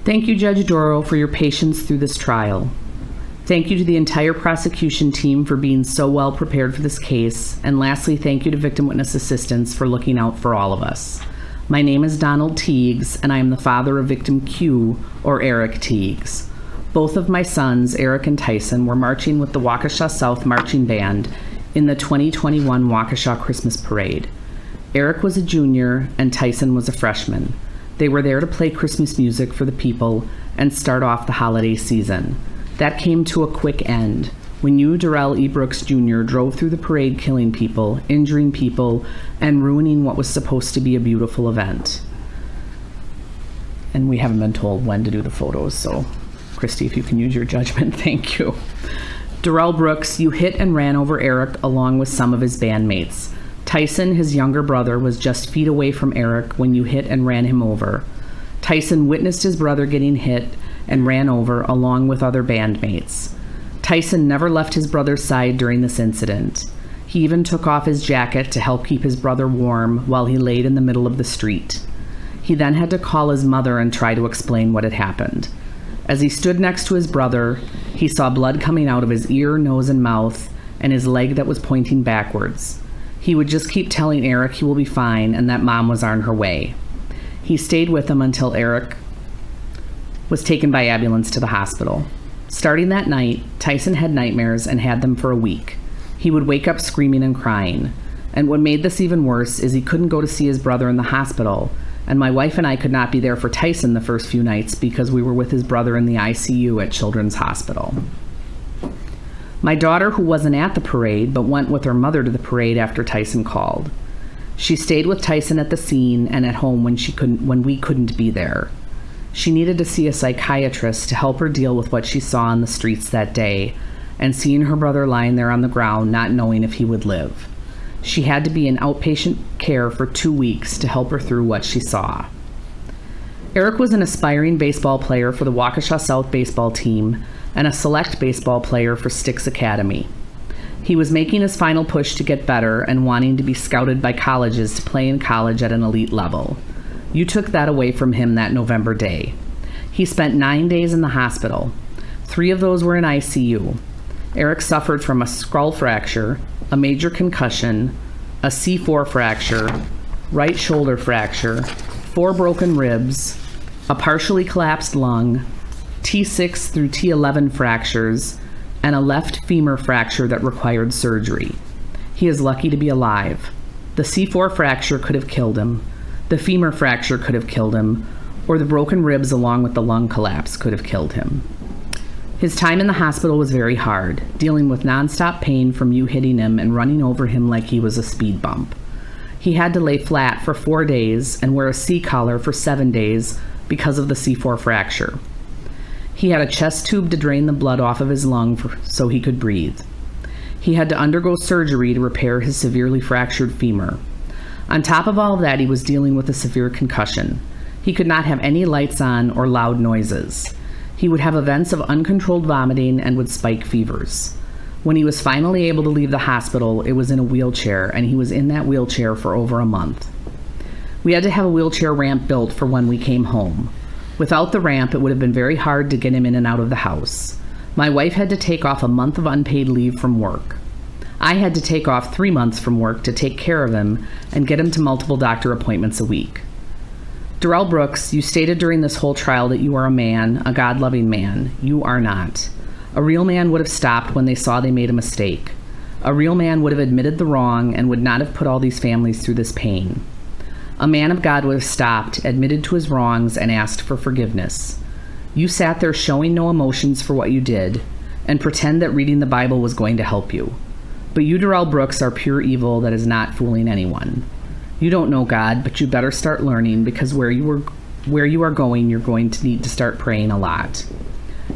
Thank you, Judge Doro, for your patience through this trial. Thank you to the entire prosecution team for being so well prepared for this case. And lastly, thank you to Victim Witness Assistance for looking out for all of us. My name is Donald Tiegs, and I am the father of victim Q, or Erick Tiegs. Both of my sons, Erick and Tyson, were marching with the Waukesha South Marching Band in the 2021 Waukesha Christmas Parade. Erick was a junior, and Tyson was a freshman. They were there to play Christmas music for the people and start off the holiday season. That came to a quick end when you, Darrell E. Brooks Jr., drove through the parade killing people, injuring people, and ruining what was supposed to be a beautiful event. And we haven't been told when to do the photos, so Christy, if you can use your judgment, thank you. Darrell Brooks, you hit and ran over Erick along with some of his bandmates. Tyson, his younger brother, was just feet away from Erick when you hit and ran him over. Tyson witnessed his brother getting hit and ran over along with other bandmates. Tyson never left his brother's side during this incident. He even took off his jacket to help keep his brother warm while he laid in the middle of the street. He then had to call his mother and try to explain what had happened. As he stood next to his brother, he saw blood coming out of his ear, nose, and mouth, and his leg that was pointing backwards. He would just keep telling Erick he will be fine and that Mom was on her way. He stayed with him until Erick was taken by ambulance to the hospital. Starting that night, Tyson had nightmares and had them for a week. He would wake up screaming and crying. And what made this even worse is he couldn't go to see his brother in the hospital, and my wife and I could not be there for Tyson the first few nights because we were with his brother in the ICU at Children's Hospital. My daughter, who wasn't at the parade but went with her mother to the parade after Tyson called. She stayed with Tyson at the scene and at home when we couldn't be there. She needed to see a psychiatrist to help her deal with what she saw on the streets that day and seeing her brother lying there on the ground not knowing if he would live. She had to be in outpatient care for 2 weeks to help her through what she saw. Erick was an aspiring baseball player for the Waukesha South baseball team and a select baseball player for Styx Academy. He was making his final push to get better and wanting to be scouted by colleges to play in college at an elite level. You took that away from him that November day. He spent 9 days in the hospital. 3 of those were in ICU. Erick suffered from a skull fracture, a major concussion, a C4 fracture, right shoulder fracture, 4 broken ribs, a partially collapsed lung, T6 through T11 fractures, and a left femur fracture that required surgery. He is lucky to be alive. The C4 fracture could have killed him. The femur fracture could have killed him, or the broken ribs along with the lung collapse could have killed him. His time in the hospital was very hard, dealing with nonstop pain from you hitting him and running over him like he was a speed bump. He had to lay flat for 4 days and wear a C-collar for 7 days because of the C4 fracture. He had a chest tube to drain the blood off of his lung so he could breathe. He had to undergo surgery to repair his severely fractured femur. On top of all of that, he was dealing with a severe concussion. He could not have any lights on or loud noises. He would have events of uncontrolled vomiting and would spike fevers. When he was finally able to leave the hospital, it was in a wheelchair, and he was in that wheelchair for over a month. We had to have a wheelchair ramp built for when we came home. Without the ramp, it would have been very hard to get him in and out of the house. My wife had to take off a month of unpaid leave from work. I had to take off 3 months from work to take care of him and get him to multiple doctor appointments a week. Darrell Brooks, you stated during this whole trial that you are a man, a God-loving man. You are not. A real man would have stopped when they saw they made a mistake. A real man would have admitted the wrong and would not have put all these families through this pain. A man of God would have stopped, admitted to his wrongs, and asked for forgiveness. You sat there showing no emotions for what you did and pretend that reading the Bible was going to help you. But you, Darrell Brooks, are pure evil that is not fooling anyone. You don't know God, but you better start learning because where you are going, you're going to need to start praying a lot.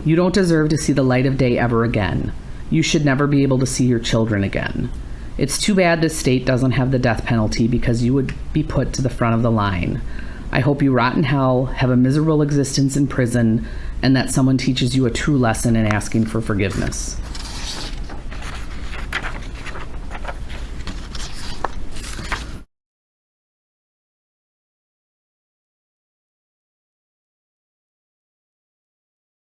You don't deserve to see the light of day ever again. You should never be able to see your children again. It's too bad this state doesn't have the death penalty because you would be put to the front of the line. I hope you rot in hell, have a miserable existence in prison, and that someone teaches you a true lesson in asking for forgiveness.